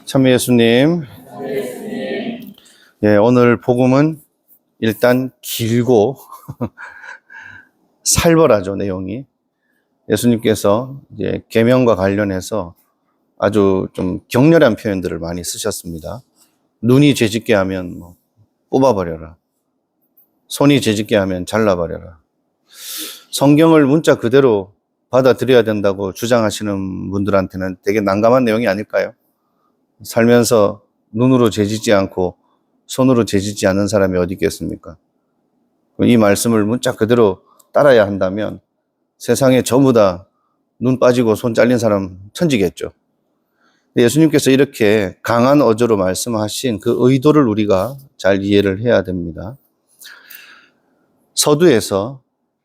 참 예수님. 예, 오늘 복음은 일단 길고 살벌하죠, 내용이. 예수님께서 이제 계명과 관련해서 아주 좀 격렬한 표현들을 많이 쓰셨습니다. 눈이 죄짓게 하면 뽑아버려라. 손이 죄짓게 하면 잘라버려라. 성경을 문자 그대로 받아들여야 된다고 주장하시는 분들한테는 되게 난감한 내용이 아닐까요? 살면서 눈으로 죄짓지 않고 손으로 죄짓지 않는 사람이 어디 있겠습니까? 이 말씀을 문자 그대로 따라야 한다면 세상에 전부 다 눈 빠지고 손 잘린 사람 천지겠죠. 예수님께서 이렇게 강한 어조로 말씀하신 그 의도를 우리가 잘 이해를 해야 됩니다. 서두에서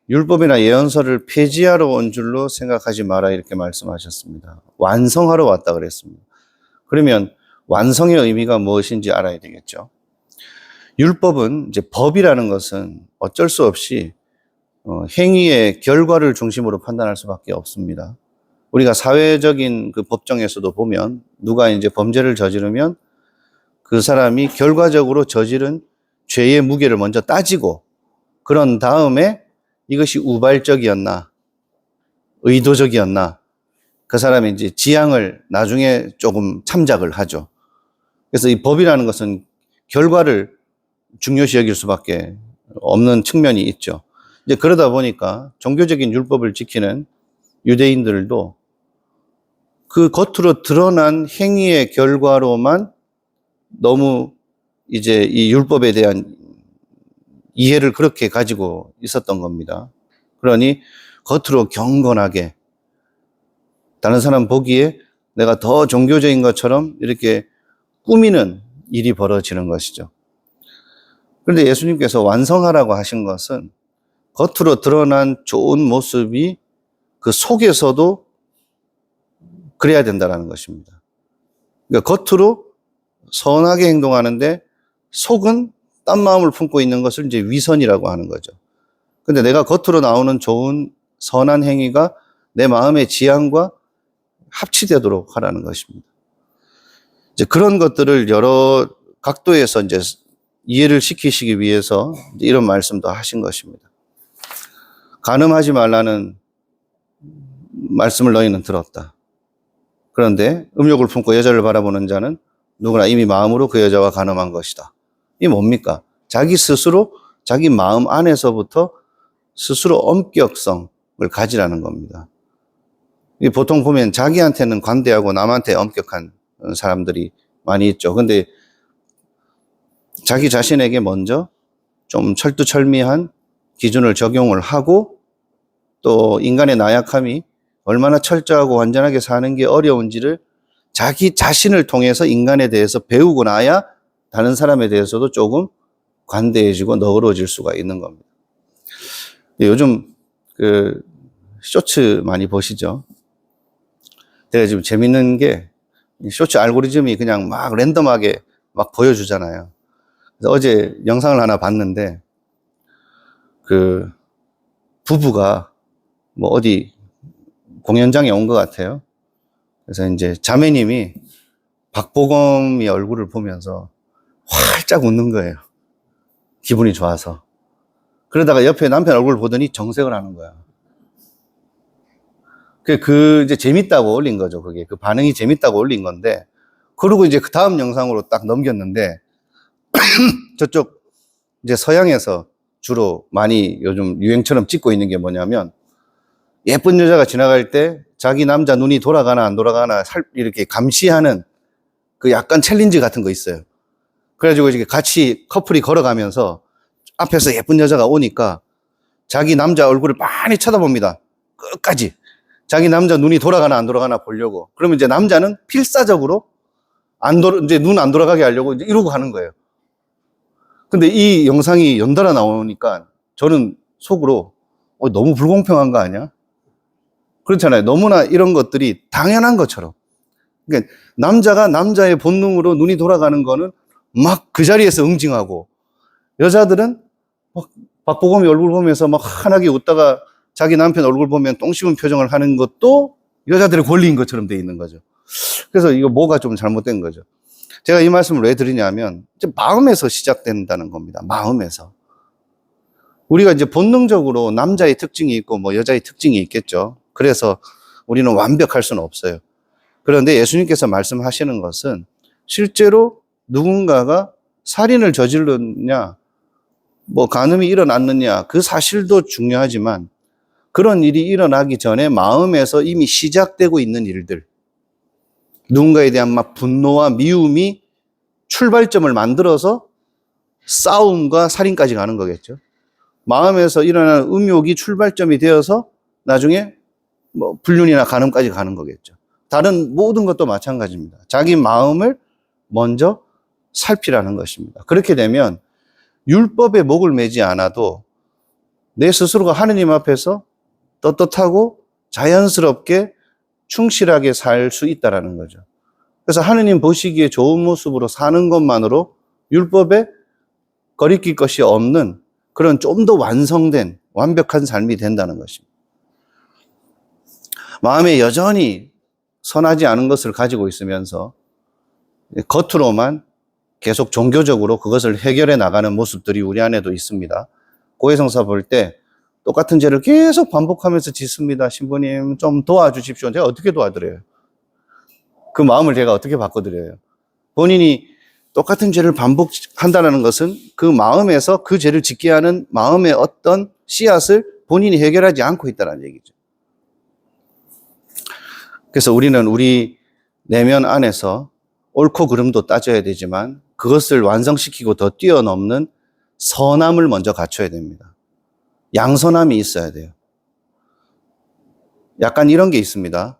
율법이나 예언서를 폐지하러 온 줄로 생각하지 마라 이렇게 말씀하셨습니다. 완성하러 왔다 그랬습니다. 그러면 완성의 의미가 무엇인지 알아야 되겠죠. 율법은 이제 법이라는 것은 어쩔 수 없이 행위의 결과를 중심으로 판단할 수밖에 없습니다. 우리가 사회적인 그 법정에서도 보면 누가 이제 범죄를 저지르면 그 사람이 결과적으로 저지른 죄의 무게를 먼저 따지고 그런 다음에 이것이 우발적이었나, 의도적이었나, 그 사람의 이제 지향을 나중에 조금 참작을 하죠. 그래서 이 법이라는 것은 결과를 중요시 여길 수밖에 없는 측면이 있죠. 이제 그러다 보니까 종교적인 율법을 지키는 유대인들도 그 겉으로 드러난 행위의 결과로만 너무 이제 이 율법에 대한 이해를 그렇게 가지고 있었던 겁니다. 그러니 겉으로 경건하게 다른 사람 보기에 내가 더 종교적인 것처럼 이렇게 꾸미는 일이 벌어지는 것이죠. 그런데 예수님께서 완성하라고 하신 것은 겉으로 드러난 좋은 모습이 그 속에서도 그래야 된다는 것입니다. 그러니까 겉으로 선하게 행동하는데 속은 딴 마음을 품고 있는 것을 이제 위선이라고 하는 거죠. 근데 내가 겉으로 나오는 좋은 선한 행위가 내 마음의 지향과 합치되도록 하라는 것입니다. 이제 그런 것들을 여러 각도에서 이제 이해를 시키시기 위해서 이런 말씀도 하신 것입니다. 간음하지 말라는 말씀을 너희는 들었다. 그런데 음욕을 품고 여자를 바라보는 자는 누구나 이미 마음으로 그 여자와 간음한 것이다. 이 뭡니까? 자기 스스로 자기 마음 안에서부터 스스로 엄격성을 가지라는 겁니다. 보통 보면 자기한테는 관대하고 남한테 엄격한 사람들이 많이 있죠. 근데 자기 자신에게 먼저 좀 철두철미한 기준을 적용을 하고 또 인간의 나약함이 얼마나 철저하고 완전하게 사는 게 어려운지를 자기 자신을 통해서 인간에 대해서 배우고 나야 다른 사람에 대해서도 조금 관대해지고 너그러워질 수가 있는 겁니다. 요즘 그 쇼츠 많이 보시죠? 제가 지금 재밌는 게 쇼츠 알고리즘이 그냥 막 랜덤하게 막 보여주잖아요. 그래서 어제 영상을 하나 봤는데 그 부부가 뭐 어디 공연장에 온 것 같아요. 그래서 이제 자매님이 박보검이 얼굴을 보면서 활짝 웃는 거예요. 기분이 좋아서. 그러다가 옆에 남편 얼굴을 보더니 정색을 하는 거야. 이제 재밌다고 올린 거죠. 그게 그 반응이 재밌다고 올린 건데, 그리고 이제 그 다음 영상으로 딱 넘겼는데, 저쪽 이제 서양에서 주로 많이 요즘 유행처럼 찍고 있는 게 뭐냐면, 예쁜 여자가 지나갈 때 자기 남자 눈이 돌아가나 안 돌아가나 이렇게 감시하는 그 약간 챌린지 같은 거 있어요. 그래가지고 이제 같이 커플이 걸어가면서 앞에서 예쁜 여자가 오니까 자기 남자 얼굴을 많이 쳐다봅니다. 끝까지. 자기 남자 눈이 돌아가나 안 돌아가나 보려고. 그러면 이제 남자는 필사적으로 이제 눈 안 돌아가게 하려고 이제 이러고 가는 거예요. 근데 이 영상이 연달아 나오니까 저는 속으로 너무 불공평한 거 아니야? 그렇잖아요. 너무나 이런 것들이 당연한 것처럼. 그러니까 남자가 남자의 본능으로 눈이 돌아가는 거는 막 그 자리에서 응징하고, 여자들은 막 박보검이 얼굴 보면서 막 환하게 웃다가 자기 남편 얼굴 보면 똥 씹은 표정을 하는 것도 여자들의 권리인 것처럼 돼 있는 거죠. 그래서 이거 뭐가 좀 잘못된 거죠. 제가 이 말씀을 왜 드리냐면, 이제 마음에서 시작된다는 겁니다. 마음에서. 우리가 이제 본능적으로 남자의 특징이 있고 뭐 여자의 특징이 있겠죠. 그래서 우리는 완벽할 수는 없어요. 그런데 예수님께서 말씀하시는 것은 실제로 누군가가 살인을 저질렀냐, 뭐 간음이 일어났느냐, 그 사실도 중요하지만 그런 일이 일어나기 전에 마음에서 이미 시작되고 있는 일들, 누군가에 대한 막 분노와 미움이 출발점을 만들어서 싸움과 살인까지 가는 거겠죠. 마음에서 일어나는 음욕이 출발점이 되어서 나중에 뭐 불륜이나 간음까지 가는 거겠죠. 다른 모든 것도 마찬가지입니다. 자기 마음을 먼저 살피라는 것입니다. 그렇게 되면 율법에 목을 매지 않아도 내 스스로가 하느님 앞에서 떳떳하고 자연스럽게 충실하게 살 수 있다는 거죠. 그래서 하느님 보시기에 좋은 모습으로 사는 것만으로 율법에 거리낄 것이 없는 그런 좀 더 완성된 완벽한 삶이 된다는 것입니다. 마음에 여전히 선하지 않은 것을 가지고 있으면서 겉으로만 계속 종교적으로 그것을 해결해 나가는 모습들이 우리 안에도 있습니다. 고해성사 볼 때 똑같은 죄를 계속 반복하면서 짓습니다. 신부님 좀 도와주십시오. 제가 어떻게 도와드려요? 그 마음을 제가 어떻게 바꿔드려요? 본인이 똑같은 죄를 반복한다는 것은 그 마음에서 그 죄를 짓게 하는 마음의 어떤 씨앗을 본인이 해결하지 않고 있다는 얘기죠. 그래서 우리는 우리 내면 안에서 옳고 그름도 따져야 되지만 그것을 완성시키고 더 뛰어넘는 선함을 먼저 갖춰야 됩니다. 양선함이 있어야 돼요. 약간 이런 게 있습니다.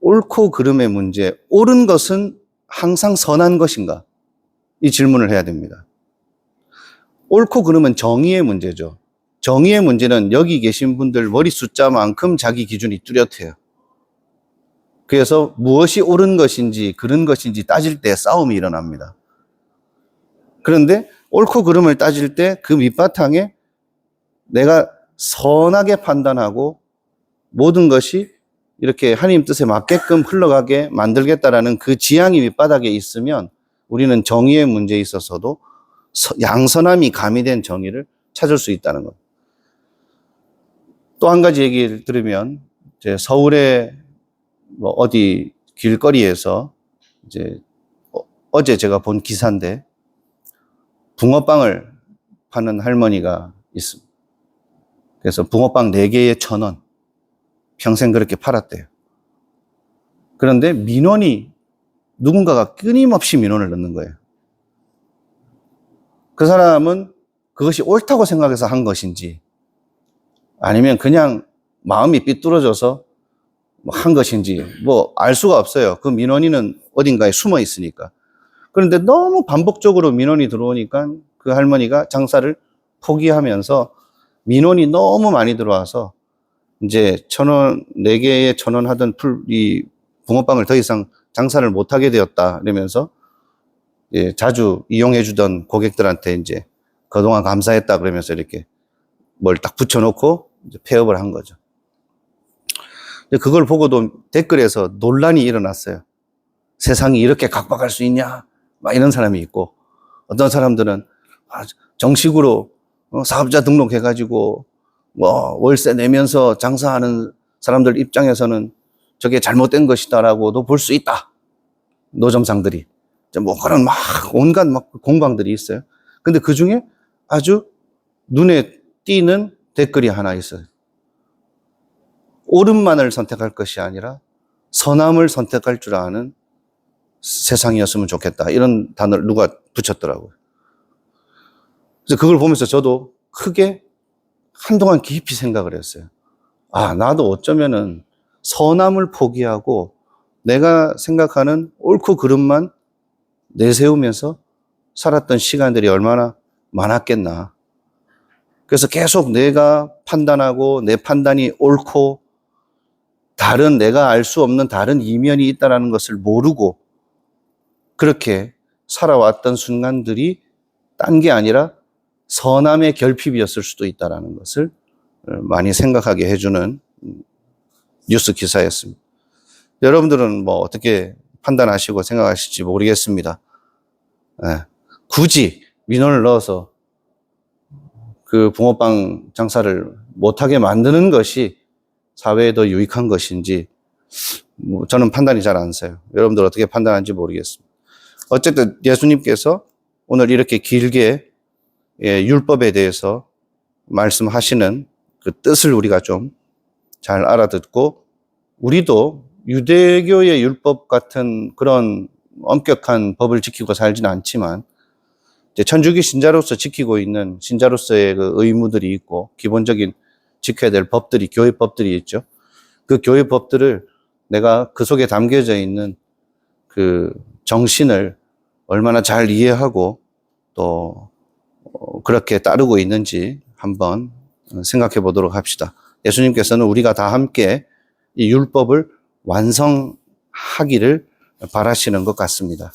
옳고 그름의 문제, 옳은 것은 항상 선한 것인가? 이 질문을 해야 됩니다. 옳고 그름은 정의의 문제죠. 정의의 문제는 여기 계신 분들 머리 숫자만큼 자기 기준이 뚜렷해요. 그래서 무엇이 옳은 것인지 그른 것인지 따질 때 싸움이 일어납니다. 그런데 옳고 그름을 따질 때 그 밑바탕에 내가 선하게 판단하고 모든 것이 이렇게 하나님 뜻에 맞게끔 흘러가게 만들겠다라는 그 지향이 밑바닥에 있으면 우리는 정의의 문제에 있어서도 양선함이 가미된 정의를 찾을 수 있다는 것. 또 한 가지 얘기를 들으면 이제 서울의 뭐 어디 길거리에서 이제 어제 제가 본 기사인데 붕어빵을 파는 할머니가 있습니다. 그래서 붕어빵 4개에 1,000원. 평생 그렇게 팔았대요. 그런데 민원이 누군가가 끊임없이 민원을 넣는 거예요. 그 사람은 그것이 옳다고 생각해서 한 것인지 아니면 그냥 마음이 삐뚤어져서 한 것인지 뭐 알 수가 없어요. 그 민원인은 어딘가에 숨어 있으니까. 그런데 너무 반복적으로 민원이 들어오니까 그 할머니가 장사를 포기하면서 민원이 너무 많이 들어와서 이제 1,000원, 4개에 1,000원 하던 이 붕어빵을 더 이상 장사를 못하게 되었다. 이러면서 자주 이용해주던 고객들한테 이제 그동안 감사했다. 그러면서 이렇게 뭘 딱 붙여놓고 이제 폐업을 한 거죠. 그걸 보고도 댓글에서 논란이 일어났어요. 세상이 이렇게 각박할 수 있냐? 막 이런 사람이 있고, 어떤 사람들은 정식으로 사업자 등록해가지고 뭐 월세 내면서 장사하는 사람들 입장에서는 저게 잘못된 것이다라고도 볼 수 있다. 노점상들이. 뭐 그런 막 온갖 막 공방들이 있어요. 근데 그 중에 아주 눈에 띄는 댓글이 하나 있어요. 옳음만을 선택할 것이 아니라 선함을 선택할 줄 아는 세상이었으면 좋겠다. 이런 단어를 누가 붙였더라고요. 그래서 그걸 보면서 저도 크게 한동안 깊이 생각을 했어요. 아, 나도 어쩌면은 선함을 포기하고 내가 생각하는 옳고 그름만 내세우면서 살았던 시간들이 얼마나 많았겠나. 그래서 계속 내가 판단하고 내 판단이 옳고 다른 내가 알 수 없는 다른 이면이 있다는 것을 모르고 그렇게 살아왔던 순간들이 딴 게 아니라 선함의 결핍이었을 수도 있다는 것을 많이 생각하게 해주는 뉴스 기사였습니다. 여러분들은 뭐 어떻게 판단하시고 생각하실지 모르겠습니다. 예. 굳이 민원을 넣어서 그 붕어빵 장사를 못하게 만드는 것이 사회에 더 유익한 것인지 뭐 저는 판단이 잘 안 서요. 여러분들 어떻게 판단하는지 모르겠습니다. 어쨌든 예수님께서 오늘 이렇게 길게 율법에 대해서 말씀하시는 그 뜻을 우리가 좀 잘 알아듣고 우리도 유대교의 율법 같은 그런 엄격한 법을 지키고 살지는 않지만 이제 천주교 신자로서 지키고 있는 신자로서의 그 의무들이 있고 기본적인 지켜야 될 법들이 교회 법들이 있죠. 그 교회 법들을 내가 그 속에 담겨져 있는 그 정신을 얼마나 잘 이해하고 또 그렇게 따르고 있는지 한번 생각해 보도록 합시다. 예수님께서는 우리가 다 함께 이 율법을 완성하기를 바라시는 것 같습니다.